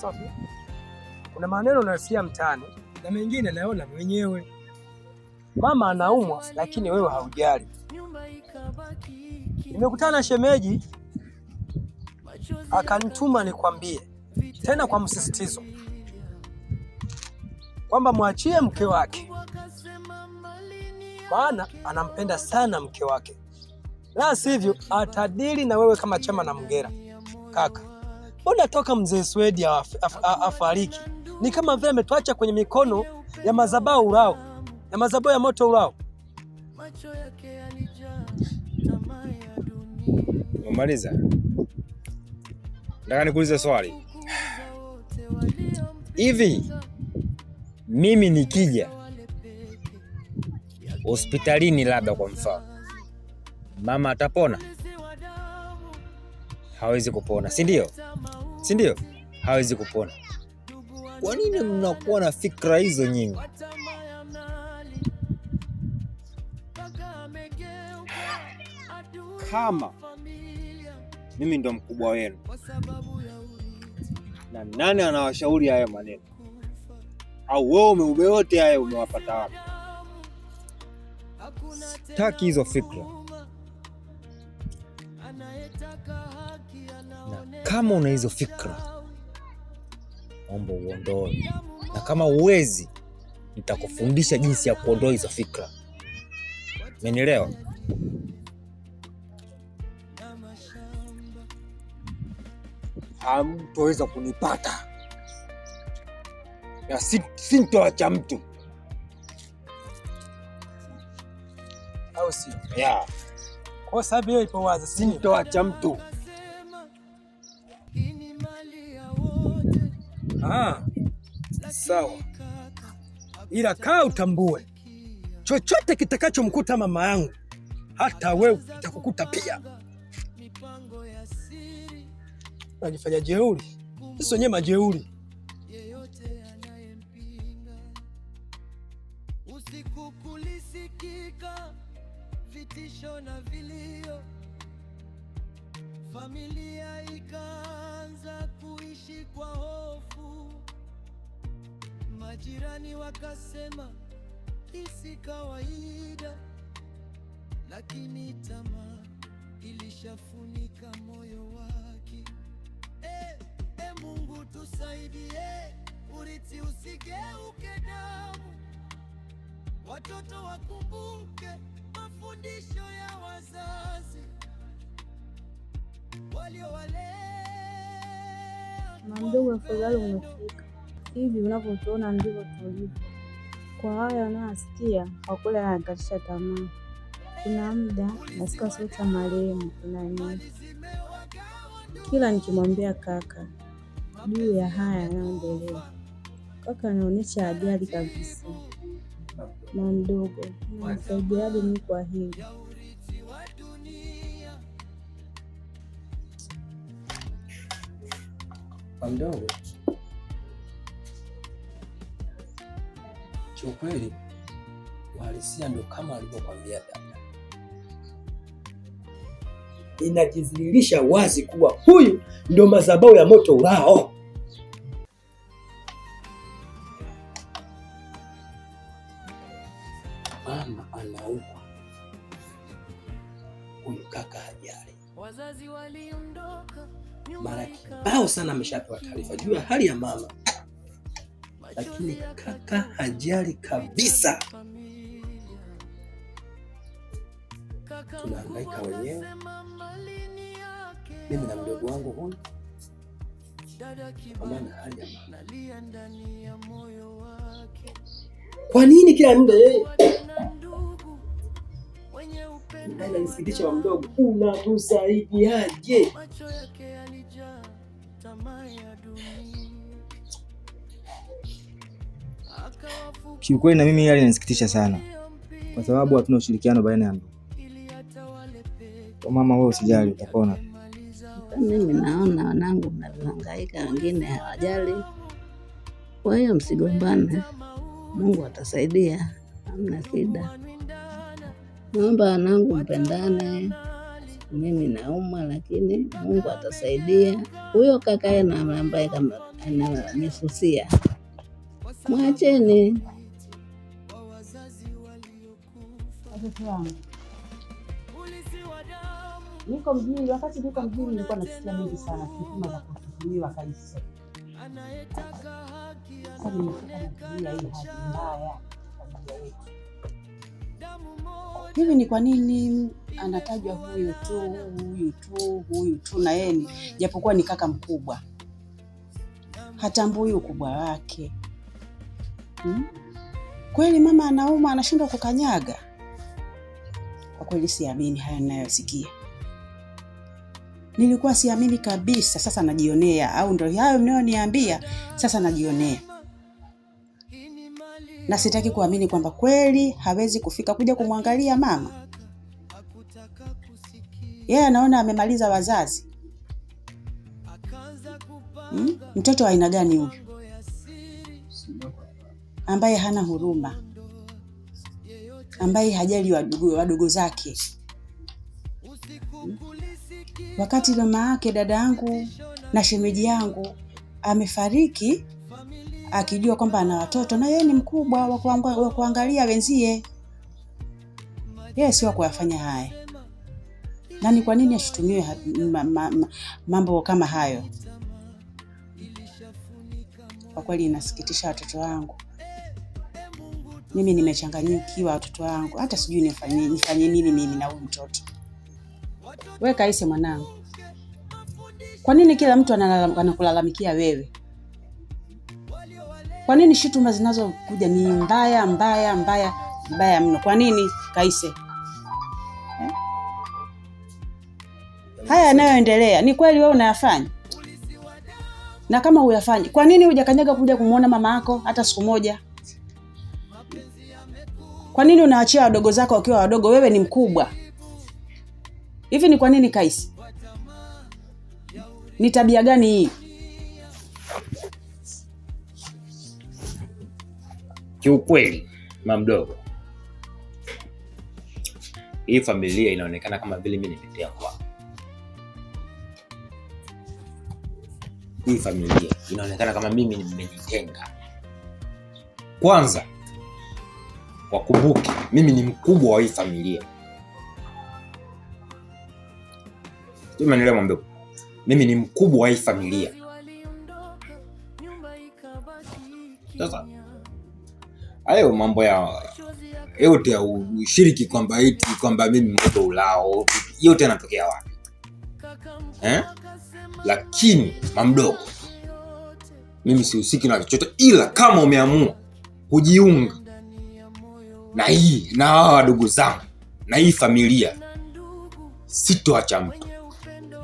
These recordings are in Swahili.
Safi. Kuna maneno nasikia mtaani na mengine naona mwenyewe. Mama anaumwa lakini wewe haujali. Nimekutana na shemeji akanituma nikwambie tena kwa msisitizo kwamba mwachie mke wake, maana anampenda sana mke wake, la sivyo atadili na wewe kama chama na mgera. Kaka, mbona toka mzee Swedi afariki ni kama vile ametuacha kwenye mikono ya madhabahu urao, ya madhabahu ya moto urao. Umaliza. Nataka nikuulize swali. Hivi mimi nikija hospitalini labda kwa mfano, mama atapona? Hawezi kupona, si ndio? Si ndio? Hawezi kupona. Kwa nini mnakuwa na fikra hizo nyingi? Kama mimi ndo mkubwa wenu, na nani anawashauri haya maneno? Au wewe umeyote haya umewapata wapi? Sitaki hizo fikra. Na kama una hizo fikra, naomba uondoe. Na kama uwezi, nitakufundisha jinsi ya kuondoa hizo fikra. Umenielewa? Hamtoweza kunipata. Na sintoacha mtu. Au si? Yeah. Kwa sababu hiyo ipo wazi, sintoacha mtu. Sawa. Ila kaa utambue, chochote kitakachomkuta mama yangu, hata wewe kitakukuta pia. Unajifanya jeuri. Sisi wenyewe majeuri. Usiku kulisikika vitisho na vilio, familia ikaanza kuishi kwa hofu. Majirani wakasema si kawaida, lakini tamaa ilishafunika moyo wake. Mungu tusaidie, urithi usigeuke damu, watoto wakumbuke mafundisho ya wazazi waliowalea. Mdogo, afadhali umefika. Hivi unavyotuona ndivyo tulivyo. Kwa haya unayosikia, kwa kweli anakatisha tamaa. Kuna muda nasikia sauti ya marehemu inaniita. Kila nikimwambia kaka juu ya haya yanayoendelea, kaka anaonyesha ajali kabisa. Na mdogo, nasaidiaje mimi kwa hili? Mdogo, kiukweli uhalisia ndio kama alivyokwambia dada. Inajidhihirisha wazi kuwa huyu ndio madhabahu ya moto urao. Mama anaumwa, huyu kaka hajali. Mara kibao sana ameshapewa taarifa juu ya hali ya mama, lakini kaka hajali kabisa. Tunahangaika wenyewe, mimi na mdogo wangu huyu, kwa maana hali ya mama. Kwa nini kila muda yeye ananisikitisha? Wa mdogo, unatusaidiaje? Kiukweli na mimi hali inanisikitisha sana, kwa sababu hatuna ushirikiano baina ya ndugu. Kwa mama, wewe usijali, utapona. Mimi naona wanangu mnahangaika, wengine hawajali. Kwa hiyo msigombane, Mungu atasaidia, hamna shida. Naomba wanangu mpendane, mimi naumwa, lakini Mungu atasaidia. Huyo kakae na ambaye kama ananisusia, mwacheni. Watoto wangu, niko mjini. Wakati niko mjini nilikuwa nasikia mengi sana, tuhuma za kutuhumiwa Kaisi. Sasa nimefika natumia hii hali mbaya hivi. Ni kwa nini anatajwa huyu tu na yeye, japokuwa ni kaka mkubwa, hatambui ukubwa wake? Kweli mama anauma, anashindwa kukanyaga? Kwa kweli siamini haya ninayosikia. Nilikuwa siamini kabisa, sasa najionea. Au ndio hayo mnayoniambia, sasa najionea. Na sitaki kuamini kwamba kweli hawezi kufika kuja kumwangalia mama. Yeye anaona amemaliza wazazi. Mtoto wa aina gani huyu, ambaye hana huruma, ambaye hajali wadogo zake? Wakati mama yake, dada yangu na shemeji yangu amefariki, akijua kwamba ana watoto na yeye ni mkubwa wa kuangalia wenzie, yeye sio kuyafanya haya. Na ni kwa nini ashutumiwe mambo kama hayo? Kwa kweli inasikitisha watoto wangu. Mimi nimechanganyikiwa watoto wangu, hata sijui nifanye nini mimi na huyu mtoto. Wewe Kaisi mwanangu, kwa nini kila mtu anakulalamikia wewe? Kwa nini shutuma zinazokuja ni mbaya mno? Kwa nini Kaisi? Haya yanayoendelea ni kweli wewe unayafanya? Na kama huyafanyi, kwa nini hujakanyaga kuja kumuona mama yako hata siku moja? Kwa nini unaachia wadogo zako wakiwa wadogo? Wewe ni mkubwa. Hivi ni kwa nini Kaisi? Ni tabia gani hii? Kiukweli mama mdogo, hii familia inaonekana kama vile mimi nimetea kwa. Hii familia inaonekana kama mimi nimejitenga. Kwanza wakumbuke mimi ni mkubwa wa hii familia. Umeelewa mdogo? Mimi ni mkubwa wa hii familia. Sasa hayo mambo ya yote ya ushiriki kwamba mimi mtoto ulao, yote yanatokea wapi? Lakini mamdogo, mimi sihusiki na chochote, ila kama umeamua kujiunga na wadogo zangu na hii familia, sitoacha mtu.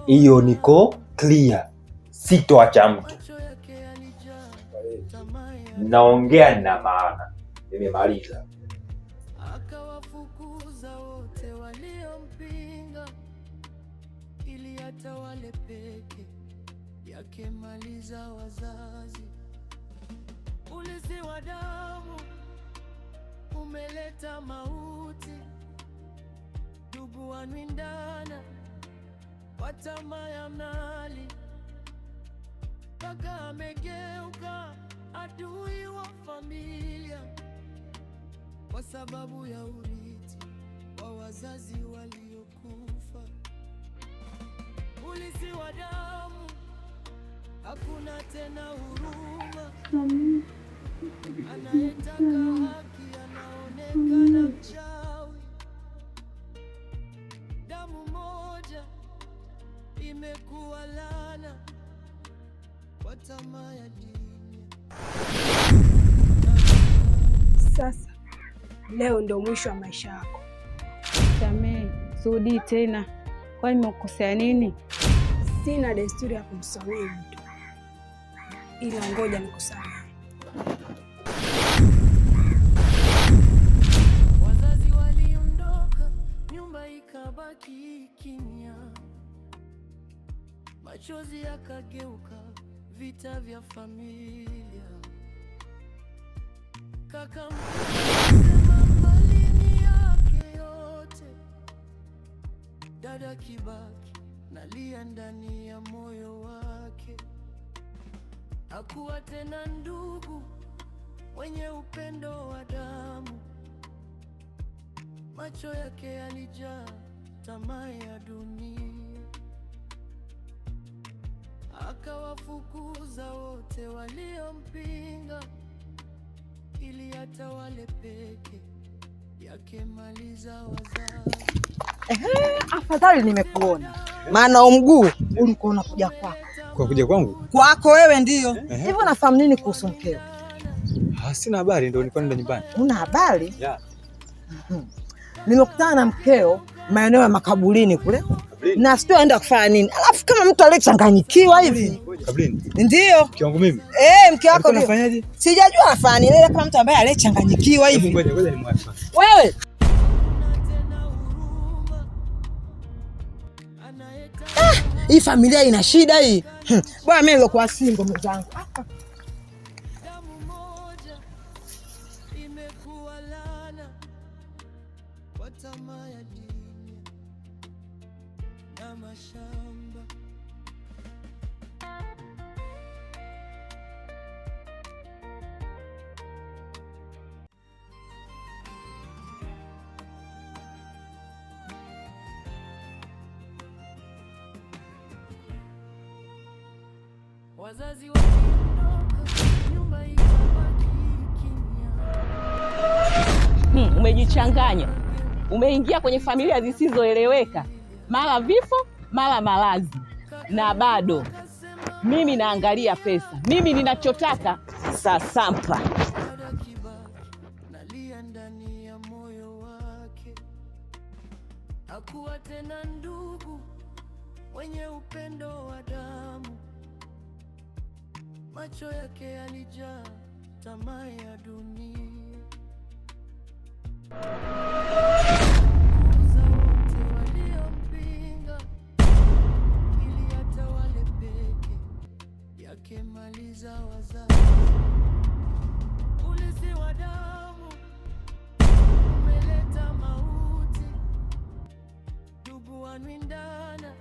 Hiyo niko clear, sitoacha mtu. Naongea na maana, nimemaliza. Akawafukuza wote waliompinga, ili hata wale peke yake maliza wazazi. Ulisi wa damu umeleta mauti, ndugu wanwindana kwa tamaa ya mali, mpaka amegeuka adui wa familia kwa sababu ya urithi wa wazazi waliokufa. Ulisi wa damu, hakuna tena huruma. Anayetaka haki anaonekana mchawi. Damu moja imekuwa laana kwa tamaa ya dini. Sasa leo ndio mwisho wa maisha yako. Samehe, sirudi tena. Kwani nimekukosea nini? Sina desturi ya kumsamehe mtu, ila ngoja nikusamehe. Wazazi waliondoka, nyumba ikabaki kimya, machozi yakageuka vita vya familia. Kaka msema malini yake yote, Dada Kibaki nalia ndani ya moyo wake. Hakuwa tena ndugu wenye upendo wa damu. Macho yake yalijaa tamaa ya dunia. Akawafukuza wote waliompinga ili atawale peke yake maliza wazazi. Afadhali nimekuona, maana mguu ulikuwa unakuja kwako. Kwa kuja kwangu? Kwako wewe ndio. Hivi unafahamu nini kuhusu mkeo? Sina habari, ndio nilikuwa nenda nyumbani. Una habari? Yeah. Nimekutana na mkeo maeneo ya makaburini kule. Na sio aenda kufanya nini? Alafu kama mtu aliyechanganyikiwa hivi. Kaburini? Ndio. Mke wangu mimi? Mke wako ndio. Unafanyaje? Sijajua afanya nini, kama mtu ambaye aliyechanganyikiwa hivi. Ngoja nimwache. Wewe hii familia ina shida hii. Bwana mimi nilikuwa single mwenzangu. Damu moja imekuwa laana kwa tamaa ya dunia na mashamba. Wazazi waliondoka, nyumba ikabaki kimya. Umejichanganya, umeingia kwenye familia zisizoeleweka, mara vifo, mara maradhi, na bado mimi naangalia pesa. Mimi ninachotaka sasampa. Dada Kibaki nalia ndani ya moyo wake. Hakuwa tena ndugu wenye upendo wa damu. Macho yake yalijaa tamaa ya dunia. Kuuza wote waliompinga ili atawale peke yake maliza wazazi. Ulisi wa damu umeleta mauti. Ndugu wanwindana